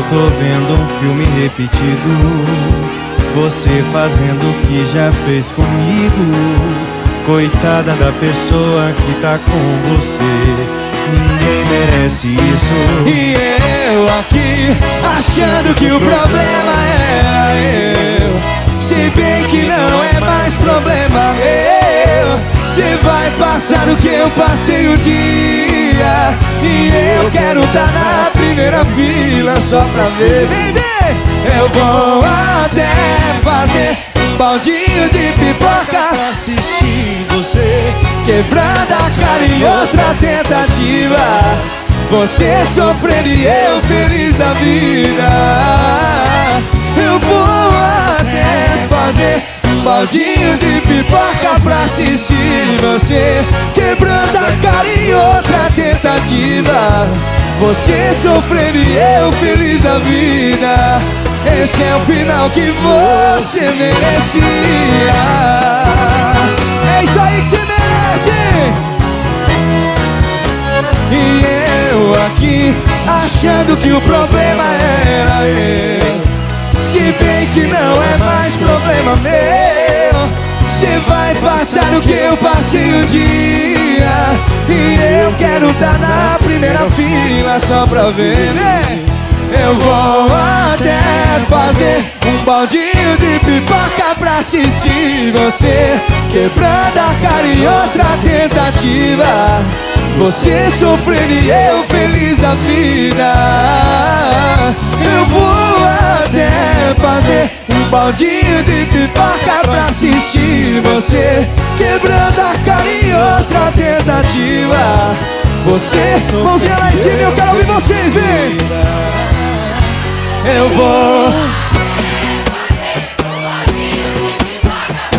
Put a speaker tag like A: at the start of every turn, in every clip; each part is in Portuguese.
A: Tô vendo um filme repetido, você fazendo o que já fez comigo. Coitada da pessoa que tá com você, ninguém merece isso.
B: E eu aqui, achando que o problema era eu. Se bem que não é mais problema meu. Cê vai passar o que eu passei o dia, e eu quero tá na primeira fila só pra ver. Baby, eu vou até fazer um baldinho de pipoca
A: Pra assistir você
B: quebrando a cara em outra tentativa. Você sofrendo e eu feliz da vida. Eu vou até fazer um baldinho de pipoca pra assistir você quebrando a cara em outra tentativa. Você sofrendo e eu feliz da vida. Esse é o final que você merecia. É isso aí que você merece. E eu aqui, achando que o problema era eu. Se bem que não é mais problema meu. Cê vai passar o que eu passei um dia, e eu quero tá na primeira fila só pra ver, né? Eu vou até fazer um baldinho de pipoca pra assistir você quebrando a cara em outra tentativa. Você sofrendo e eu feliz da vida. Eu vou até fazer um baldinho de pipoca pra assistir você quebrando a cara em outra tentativa. Você, mãozinha lá em cima, eu quero ouvir vocês, vem! Eu vou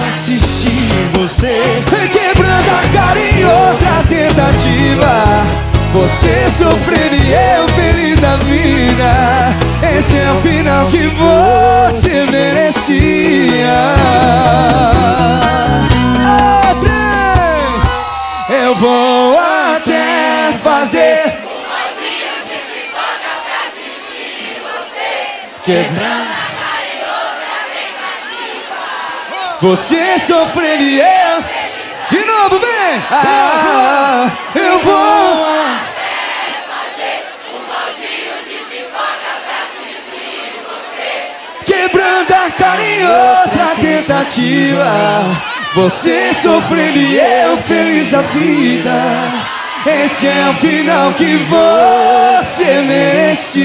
A: assistir você
B: quebrando a cara em outra tentativa. Você sofrendo e eu feliz da vida. Esse é o final que você merecia. Eu vou até fazer
C: um baldinho de pipoca pra assistir você
B: quebrando
C: a cara em outra tentativa.
B: você sofrendo e eu. De novo, vem! Eu vou
C: Até fazer um baldinho de pipoca pra assistir você
B: quebrando a cara em outra tentativa. Você sofrendo e eu feliz da vida. Esse é o final que você merecia.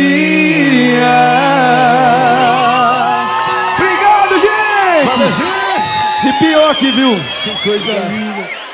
B: Obrigado, gente!
A: Valeu, gente!
B: E pior que, viu?
A: Que coisa linda!